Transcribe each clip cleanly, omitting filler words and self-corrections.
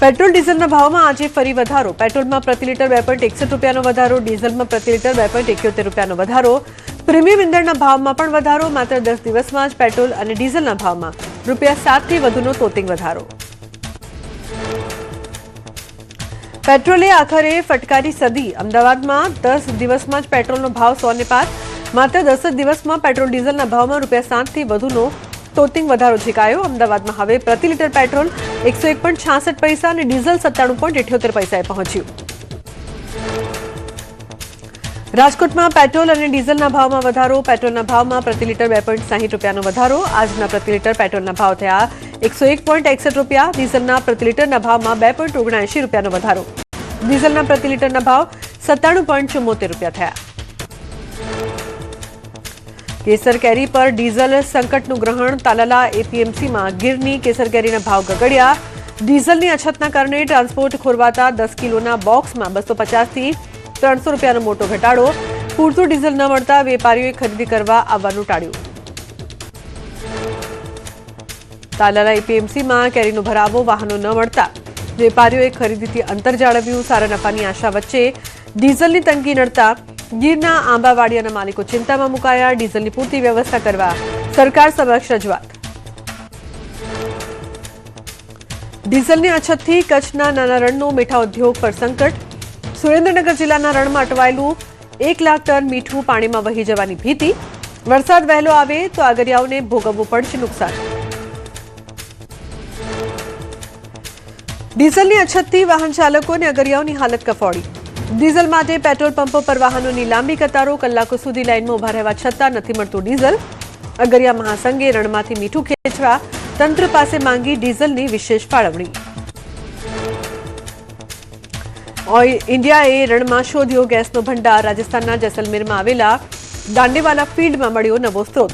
Petrol ડીઝલના ભાવમાં આજે ફરી વધારો. પેટ્રોલમાં પ્રતિ લીટર 2.61 રૂપિયાનો વધારો, ડીઝલમાં પ્રતિ લીટર 2.71 રૂપિયાનો વધારો. પ્રીમિયમ ઇંધણના ભાવમાં પણ વધારો. માત્ર 10 દિવસમાં જ પેટ્રોલ અને ડીઝલના ભાવમાં ₹7 થી વધુનો તોતિંગ વધારો. પેટ્રોલે આખરે ફટકારી સદી. અમદાવાદમાં 10 દિવસમાં જ પેટ્રોલનો ભાવ 100 ને પાર. માત્ર 10 જ દિવસમાં પેટ્રોલ ડીઝલના ભાવમાં ₹7 થી વધુનો તોતિંગ વધારો ઝીકાયો. અમદાવાદમાં હવે પ્રતિ લીટર પેટ્રોલ 101.66 પૈસા અને ડીઝલ 97.78 પૈસાએ પહોંચ્યું. રાજકોટમાં પેટ્રોલ અને ડીઝલના ભાવમાં વધારો. પેટ્રોલના ભાવમાં પ્રતિ લીટર 2.60 રૂપિયાનો વધારો. આજના પ્રતિ લીટર પેટ્રોલના ભાવ થયા 101.61 રૂપિયા. ડીઝલના પ્રતિ લીટરના ભાવમાં 2.79 રૂપિયાનો વધારો. ડીઝલના પ્રતિ લીટરના ભાવ 97.74 રૂપિયા થયા. કેસર કેરી પર ડીઝલ સંકટનું ગ્રહણ. તાલાલા એપીએમસીમાં ગીરની કેસર કેરીના ભાવ ગગડ્યા. ડીઝલની અછતના કારણે ટ્રાન્સપોર્ટ ખોરવાતા 10 કિલોના બોક્સમાં 250 થી 300 રૂપિયાનો મોટો ઘટાડો. પૂરતું ડીઝલ ન મળતા વેપારીઓએ ખરીદી કરવા આવવાનું ટાળ્યું. તાલાલા એપીએમસીમાં કેરીનો ભરાવો. વાહનો ન મળતા વેપારીઓએ ખરીદીથી અંતર જાળવ્યું. સારા નફાની આશા વચ્ચે ડીઝલની તંગી નડતા ગીરના આંબાવાડિયાના માલિકો ચિંતામાં મુકાયા. ડીઝલની પૂરતી વ્યવસ્થા કરવા સરકાર સમક્ષ રજૂઆત. ડીઝલની અછતથી કચ્છના નાના રણનો મીઠા ઉદ્યોગ પર સંકટ. સુરેન્દ્રનગર જિલ્લાના રણમાં અટવાયેલું 1 લાખ ટન મીઠું પાણીમાં વહી જવાની ભીતિ. વરસાદ વહેલો આવે તો આગરિયાઓને ભોગવવું પડશે નુકસાન. ડીઝલની અછતથી વાહન ચાલકો અને આગરિયાઓની હાલત કફોડી. ડીઝલ માટે પેટ્રોલ પંપો પર વાહનોની લાંબી કતારો. કલાકો સુધી લાઇનમાં ઉભા રહેવા છતાં નથી મળતું ડીઝલ. અગરિયા મહાસંઘે રણમાંથી મીઠું ખેંચવા તંત્ર પાસે માંગી ડીઝલની વિશેષ ફાળવણી. ઓઇલ ઇન્ડિયાએ રણમાં શોધ્યો ગેસનો ભંડાર. રાજસ્થાનના જેસલમેરમાં આવેલા દાંડેવાલા ફિલ્ડમાં મળ્યો નવો સ્ત્રોત.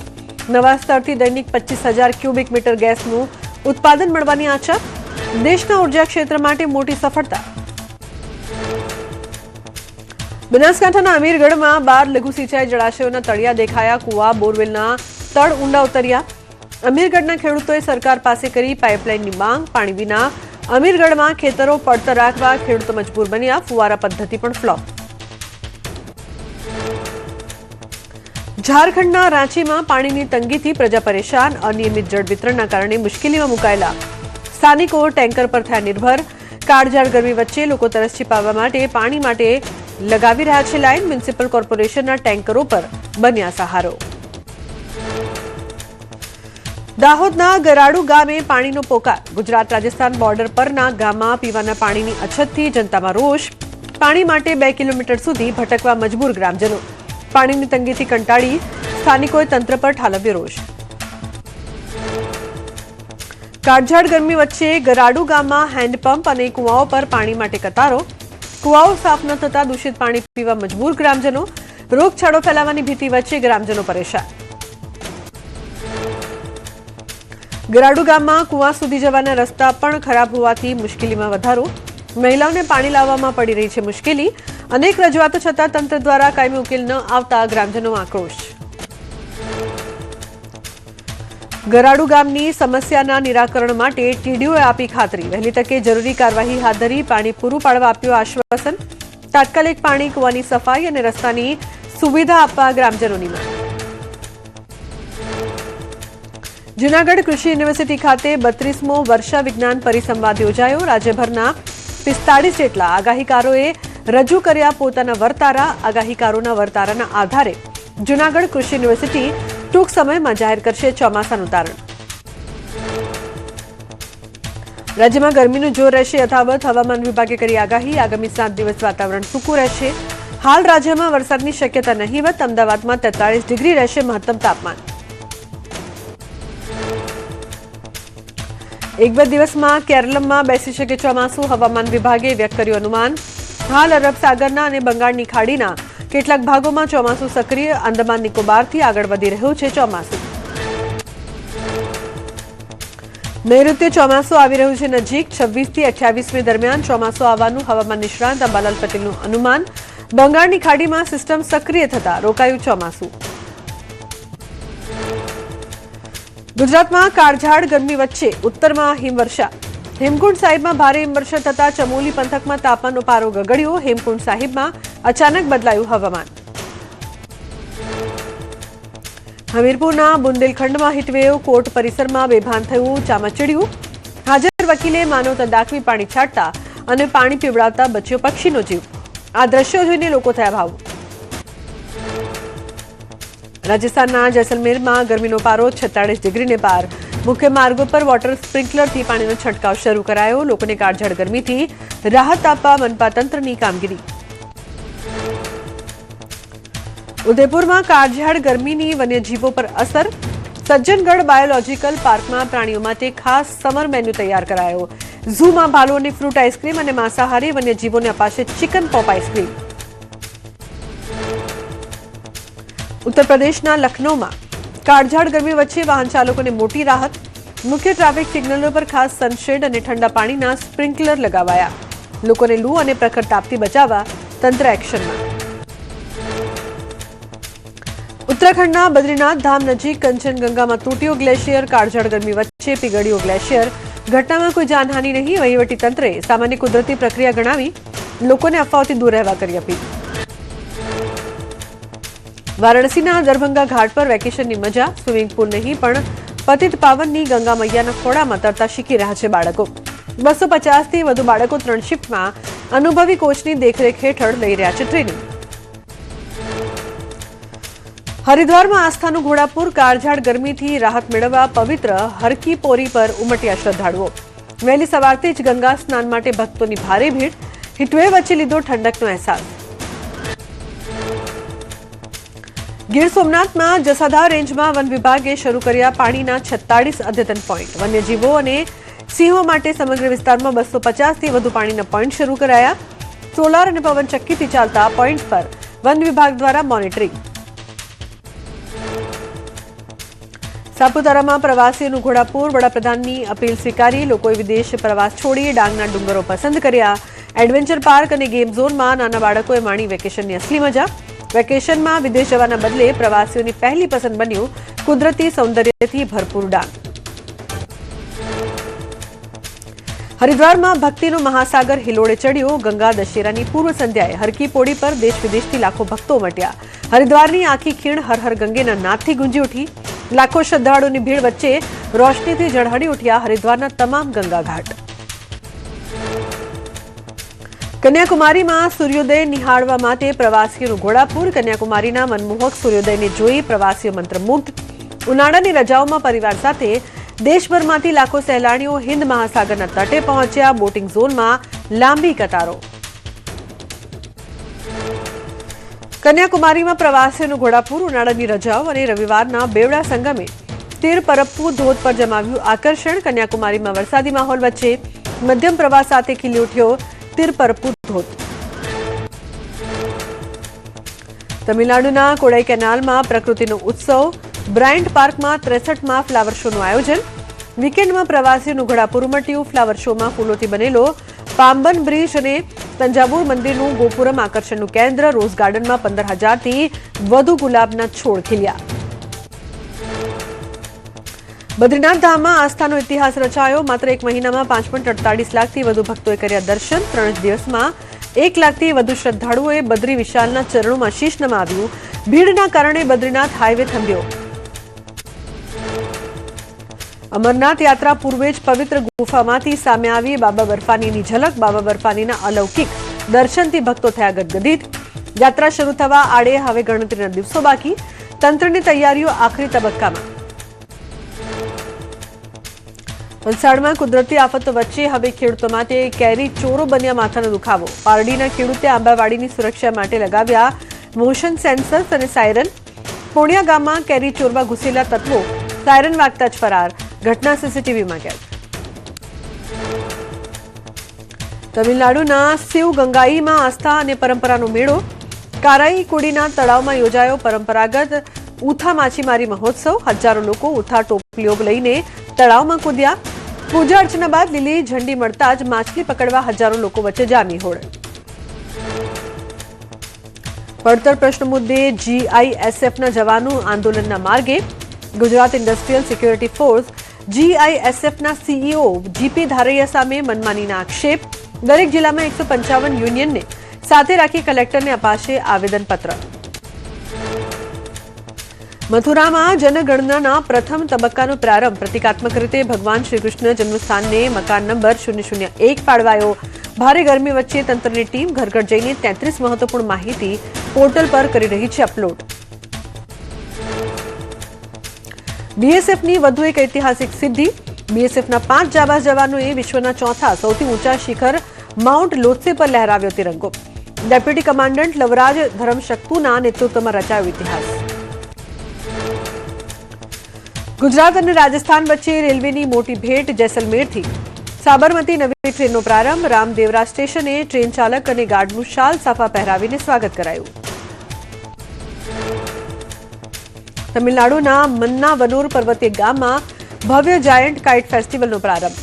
નવા સ્તરથી દૈનિક 25,000 ક્યુબિક મીટર ગેસનું ઉત્પાદન મળવાની આશા. દેશના ઉર્જા ક્ષેત્ર માટે મોટી સફળતા. બનાસકાંઠાના અમીરગઢમાં 12 લઘુ સિંચાઈ જળાશયોના તળિયા દેખાયા. કુવા બોરવેલના તળ ઊંડા ઉતર્યા. અમીરગઢના ખેડૂતોએ સરકાર પાસે કરી પાઇપલાઇનની માંગ. પાણી વિના અમીરગઢમાં ખેતરો પડતર રાખવા ખેડૂતો મજબૂર બન્યા. ફુવારા પદ્ધતિ પણ ફ્લોપ. ઝારખંડના રાંચીમાં પાણીની તંગીથી પ્રજા પરેશાન. અનિયમિત જળ વિતરણના કારણે મુશ્કેલીમાં મુકાયેલા સ્થાનિકો ટેન્કર પર થયા નિર્ભર. કાળઝાળ ગરમી વચ્ચે લોકો તરસ છીપાવવા માટે પાણી માટે લગાવી રહ્યા છે લાઇન. મ્યુનિસિપલ કોર્પોરેશનના ટેન્કરો પર બન્યા સહારો. દાહોદના ગરાડુ ગામે પાણીનો પોકાર. ગુજરાત રાજસ્થાન બોર્ડર પરના ગામમાં પીવાના પાણીની અછતથી જનતામાં રોષ. પાણી માટે 2 કિલોમીટર સુધી ભટકવા મજબૂર ગ્રામજનો. પાણીની તંગીથી કંટાળી સ્થાનિકોએ તંત્ર પર ઠાલવ્યો રોષ. કાળઝાળ ગરમી વચ્ચે ગરાડુ ગામમાં હેન્ડપંપ અને કુવાઓ પર પાણી માટે કતારો. કુવાઓ સાફ ન થતા દૂષિત પાણી પીવા મજબૂર ગ્રામજનો. રોગચાળો ફેલાવાની ભીતિ વચ્ચે ગ્રામજનો પરેશાન. ગરાડુ ગામમાં કુવા સુધી જવાના રસ્તા પણ ખરાબ હોવાથી મુશ્કેલીમાં વધારો. મહિલાઓને પાણી લાવવામાં પડી રહી છે મુશ્કેલી. અનેક રજૂઆતો છતાં તંત્ર દ્વારા કાયમી ઉકેલ ન આવતા ગ્રામજનો આક્રોશ. ગરાડુ ગામની સમસ્યાના નિરાકરણ માટે ટીડીઓએ આપી ખાતરી. વહેલી તકે જરૂરી કાર્યવાહી હાથ ધરી પાણી પૂરું પાડવા આપ્યું આશ્વાસન. તાત્કાલિક પાણી, કુવાની સફાઈ અને રસ્તાની સુવિધા આપવા ગ્રામજનોની માંગ. જૂનાગઢ કૃષિ યુનિવર્સિટી ખાતે 32મો વર્ષા વિજ્ઞાન પરિસંવાદ યોજાયો. રાજ્યભરના 45 જેટલા આગાહીકારોએ રજૂ કર્યા પોતાના વર્તારા. આગાહીકારોના વર્તારાના આધારે જૂનાગઢ કૃષિ યુનિવર્સિટી ટૂંક સમયમાં જાહેર કરશે ચોમાસાનું તારણ. રાજ્યમાં ગરમીનું જોર રહેશે યથાવત. હવામાન વિભાગે કરી આગાહી. આગામી 7 દિવસ વાતાવરણ સૂકું રહેશે. હાલ રાજ્યમાં વરસાદની શક્યતા નહીવત. અમદાવાદમાં 43 ડિગ્રી રહેશે મહત્તમ તાપમાન. 1-2 દિવસમાં કેરળમાં બેસી શકે ચોમાસું. હવામાન વિભાગે વ્યક્ત કર્યું અનુમાન. હાલ અરબ સાગરના અને બંગાળની ખાડીના કેટલાક ભાગોમાં ચોમાસું સક્રિય. અંદમાન નિકોબારથી આગળ વધી રહ્યું છે ચોમાસું. નૈઋત્ય ચોમાસું આવી રહ્યું છે નજીક. 26 થી 28 મે દરમિયાન ચોમાસું આવવાનું હવામાન નિષ્ણાંત અંબાલાલ પટેલનું અનુમાન. બંગાળની ખાડીમાં સિસ્ટમ સક્રિય થતા રોકાયું ચોમાસું. ગુજરાતમાં કાળઝાળ ગરમી વચ્ચે ઉત્તરમાં હિમવર્ષા. હેમકુંડ સાહિબમાં ભારે હિમવર્ષા થતા ચમોલી પંથકમાં તાપમાનનો પારો ગગડ્યો. હેમકુંડ સાહિબમાં અચાનક બદલાયું હવામાન. હમીરપુરના બુંદેલખંડમાં હીટવેવ. કોર્ટ પરિસરમાં બેભાન થયું ચામાચીડિયું. હાજર વકીલે માનવતા દાખવી પાણી છાંટતા અને પાણી પીવડાવતા બચ્યો પક્ષીનો જીવ. આ દ્રશ્યો જોઈને લોકો થયા ભાવુક. રાજસ્થાનના જેસલમેરમાં ગરમીનો પારો 46 ડિગ્રીને પાર. મુખ્ય માર્ગો પર વોટર સ્પ્રિંકલરથી પાણીનો છંટકાવ શરૂ કરાયો. લોકોને કાળઝાળ ગરમીથી રાહત આપવા મનપા તંત્રની કામગીરી. ઉદયપુરમાં કાળઝાળ ગરમીની વન્યજીવો પર અસર. સજ્જનગઢ બાયોલોજીકલ પાર્કમાં પ્રાણીઓ માટે ખાસ સમર મેન્યુ તૈયાર કરાયો. ઝૂમાં ભાલુ અને ફ્રૂટ આઈસ્ક્રીમ અને માંસાહારી વન્યજીવોને અપાશે ચિકન પોપ આઈસ્ક્રીમ. ઉત્તર પ્રદેશના લખનૌમાં કાળઝાળ ગરમી વચ્ચે વાહન ચાલકોને મોટી રાહત. મુખ્ય ટ્રાફિક સિગ્નલો પર ખાસ સનશેડ અને ઠંડા પાણીના સ્પ્રિંકલર લગાવાયા. લોકોને લૂ અને પ્રખર તાપથી બચાવવા તંત્ર એક્શનમાં. ઉત્તરાખંડના બદ્રીનાથ ધામ નજીક કંચનગંગામાં તૂટ્યો ગ્લેશિયર. કાળઝાળ ગરમી વચ્ચે પીગળ્યો ગ્લેશિયર. ઘટનામાં કોઈ જાનહાનિ નહીં. વહીવટી તંત્રે સામાન્ય કુદરતી પ્રક્રિયા ગણાવી લોકોને અફવાઓથી દૂર રહેવા કરી અપીલ. વારાણસીના દરભંગા ઘાટ પર વેકેશનની મજા. સ્વિમિંગ પુલ નહીં પણ પતિત પાવનની ગંગા મૈયાના ખોળામાં તરતા શીખી રહ્યા છે બાળકો. 250થી વધુ બાળકો 3 શિફ્ટમાં અનુભવી કોચની દેખરેખ હેઠળ લઈ રહ્યા છે ટ્રેનિંગ. હરિદ્વારમાં આસ્થાનું ઘોડાપુર. કાળઝાળ ગરમીથી રાહત મેળવવા પવિત્ર હરકી પોરી પર ઉમટ્યા શ્રદ્ધાળુઓ. વહેલી સવારથી જ ગંગા સ્નાન માટે ભક્તોની ભારે ભીડ. હીટવેવ વચ્ચે લીધો ઠંડકનો અહેસાસ. ગીર સોમનાથમાં જસાધાર રેન્જમાં વન વિભાગે શરૂ કર્યા પાણીના 46 અદ્યતન પોઈન્ટ. વન્યજીવો અને સિંહો માટે સમગ્ર વિસ્તારમાં 250થી વધુ પાણીના પોઈન્ટ શરૂ કરાયા. સોલાર અને પવન ચક્કીથી ચાલતા પોઈન્ટ પર વન વિભાગ દ્વારા મોનિટરિંગ. સાપુતારામાં પ્રવાસીઓનું ઘોડાપુર. વડાપ્રધાનની અપીલ સ્વીકારી. લોકોએ વિદેશ પ્રવાસ છોડી ડાંગના ડુંગરો પસંદ કર્યા. એડવેન્ચર પાર્ક અને ગેમ ઝોનમાં નાના બાળકોએ માણી વેકેશનની અસલી મજા. વેકેશનમાં વિદેશ જવાના બદલે પ્રવાસીઓની પહેલી પસંદ બન્યું કુદરતી સૌંદર્યથી ભરપૂર ડાંગ. હરિદ્વારમાં ભક્તિનો મહાસાગર હિલોળે ચડ્યો. ગંગા દશેરાની પૂર્વ સંધ્યાએ હરકી પોડી પર દેશ વિદેશથી લાખો ભક્તો ઉમટ્યા. હરિદ્વારની આખી ખીણ હર હર ગંગેના નાદથી ગુંજી ઉઠી. લાખો શ્રદ્ધાળુઓની ભીડ વચ્ચે રોશનીથી ઝળહળી ઉઠ્યા હરિદ્વારના તમામ ગંગા ઘાટ. કન્યાકુમારીમાં સૂર્યોદય નિહાળવા માટે પ્રવાસીઓનું ઘોડાપુર. કન્યાકુમારીના મનમોહક સૂર્યોદયને જોઈ પ્રવાસીઓ મંત્રમુગ્ધ. ઉનાળાની રજાઓમાં પરિવાર સાથે દેશભરમાંથી લાખો સહેલાણીઓ હિન્દ મહાસાગરના તટે પહોંચ્યા. બોટિંગ ઝોનમાં લાંબી કતારો. કન્યાકુમારીમાં પ્રવાસીઓનું ઘોડાપુર. ઉનાળાની રજાઓ અને રવિવારના બેવડા સંગમે તિરપરપ્પુ ધોધ પર જમાવ્યું આકર્ષણ. કન્યાકુમારીમાં વરસાદી માહોલ વચ્ચે મધ્યમ પ્રવાહ સાથે ખીલી ઉઠ્યો તિરપરપ્પુ ધોધ. તમિલનાડુના કોડાઈ કેનાલમાં પ્રકૃતિનો ઉત્સવ. બ્રાયન્ટ પાર્કમાં 63માં ફ્લાવર શોનું આયોજન. વીકેન્ડમાં પ્રવાસીઓનું ઘોડાપુર ઉમટ્યું. ફ્લાવર શોમાં ફૂલોથી બનેલો પામ્બન બ્રિજ અને તંજાવુર મંદિરનું ગોપુરમ આકર્ષણનું કેન્દ્ર. રોઝ ગાર્ડનમાં 15,000થી વધુ ગુલાબના છોડ ખીલ્યા. બદ્રીનાથ ધામમાં આસ્થાનો ઇતિહાસ રચાયો. માત્ર 1 મહિનામાં 5.48 લાખથી વધુ ભક્તોએ કર્યા દર્શન. 3 જ દિવસમાં 1 લાખથી વધુ શ્રદ્ધાળુઓએ બદ્રી વિશાલના ચરણોમાં શીશ નમાવ્યું. ભીડના કારણે બદ્રીનાથ હાઈવે થંભ્યો. અમરનાથ યાત્રા પૂર્વે જ પવિત્ર ગુફામાંથી સામે આવી બાબા બર્ફાનીની ઝલક. બાબા બર્ફાનીના અલૌકિક દર્શનથી ભક્તો થયા ગદગદિત. યાત્રા શરૂ થવા આડે હવે ગણતરીના દિવસો બાકી. તંત્રની તૈયારીઓ આખરી તબક્કામાં. વલસાડમાં કુદરતી આફતો વચ્ચે હવે ખેડૂતો માટે કેરી ચોરો બન્યા માથાનો દુખાવો. પારડીના ખેડૂતે આંબાવાડીની સુરક્ષા માટે લગાવ્યા મોશન સેન્સર્સ અને સાયરન. પોણિયા ગામમાં કેરી ચોરવા ઘૂસેલા તત્વો સાયરન વાગતા જ ફરાર. ઘટના સીસીટીવીમાં કેદ. તમિલનાડુના શિવગંગાઈમાં આસ્થા અને પરંપરાનો મેળો. કારાઈ કુડીના તળાવમાં યોજાયો પરંપરાગત ઉથા માછીમારી મહોત્સવ. હજારો લોકો ઉથા ટોપલીઓ લઈને તળાવમાં કૂદ્યા. પૂજા અર્ચના બાદ લીલી ઝંડી મળતા જ માછલી પકડવા હજારો લોકો વચ્ચે જામી હોડ. પડતર પ્રશ્ન મુદ્દે જીઆઈએસએફના જવાનો આંદોલનના માર્ગે. ગુજરાત ઇન્ડસ્ટ્રીયલ સિક્યોરિટી ફોર્સ જીઆઈએસએફના સીઈઓ જીપી ધારૈયા સામે મનમાનીના આક્ષેપ. દરેક જિલ્લામાં 155 યુનિયનને સાથે રાખી કલેક્ટરને અપાશે આવેદનપત્ર. મથુરામાં જનગણનાના પ્રથમ તબક્કાનો પ્રારંભ. પ્રતિકાત્મક રીતે ભગવાન શ્રીકૃષ્ણ જન્મસ્થાનને મકાન નંબર 001 ફાળવાયો. ભારે ગરમી વચ્ચે તંત્રની ટીમ ઘર ઘર જઈને 33 મહત્વપૂર્ણ માહિતી પોર્ટલ પર કરી રહી છે અપલોડ. બીએસએફની વધુ એક ઐતિહાસિક સિદ્ધિ. બીએસએફના 5 જાબાઝ જવાનોએ વિશ્વના ચોથા સૌથી ઊંચા શિખર માઉન્ટ લોત્સે પર લહેરાવ્યો તિરંગો. ડેપ્યુટી કમાન્ડન્ટ લવરાજ ધરમશક્તુના નેતૃત્વમાં રચાયો ઇતિહાસ. ગુજરાત અને રાજસ્થાન વચ્ચે રેલવેની મોટી ભેટ. જેસલમેરથી સાબરમતી નવી ટ્રેનનો પ્રારંભ. રામદેવરા સ્ટેશને ટ્રેન ચાલક અને ગાર્ડનું શાલ સાફા પહેરાવીને સ્વાગત કરાયું. તમિલનાડુના મન્નાવનુર પર્વતીય ગામમાં ભવ્ય જાયન્ટ કાઇટ ફેસ્ટિવલનો પ્રારંભ.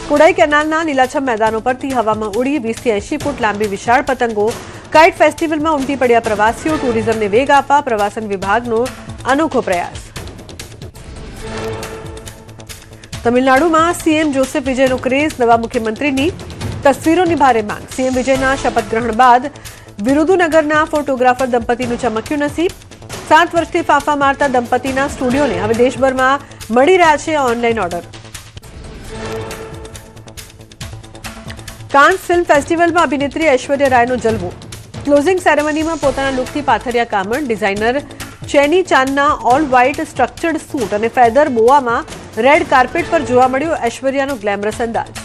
કોડાઈ કેનાલના લીલાછમ મેદાનો પરથી હવામાં ઉડી 20 થી 80 ફૂટ લાંબી વિશાળ પતંગો. કાઇટ ફેસ્ટિવલમાં ઉમટી પડ્યા પ્રવાસીઓ. ટુરિઝમને વેગ આપવા પ્રવાસન વિભાગનો અનોખો પ્રયાસ. તમિલનાડુમાં સીએમ જોસેફ વિજયનો ક્રેઝ. નવા મુખ્યમંત્રીની તસવીરોની ભારે માંગ. સીએમ વિજયના શપથ ગ્રહણ બાદ વિરુધુનગરના ફોટોગ્રાફર દંપતીનું ચમક્યું નસીબ. 7 વર્ષથી ફાંફા મારતા દંપતીના સ્ટુડિયોને હવે દેશભરમાં મળી રહ્યા છે ઓનલાઈન ઓર્ડર. કાન્સ ફિલ્મ ફેસ્ટિવલમાં અભિનેત્રી ઐશ્વર્યા રાયનો જલવો. ક્લોઝિંગ સેરેમનીમાં પોતાના લુકથી પાથર્યા કામણ. ડિઝાઇનર ચેની ચાનના ઓલ વ્હાઇટ સ્ટ્રક્ચર્ડ સૂટ અને ફેધર બોવામાં રેડ કાર્પેટ પર જોવા મળ્યો ઐશ્વર્યાનો ગ્લેમરસ અંદાજ.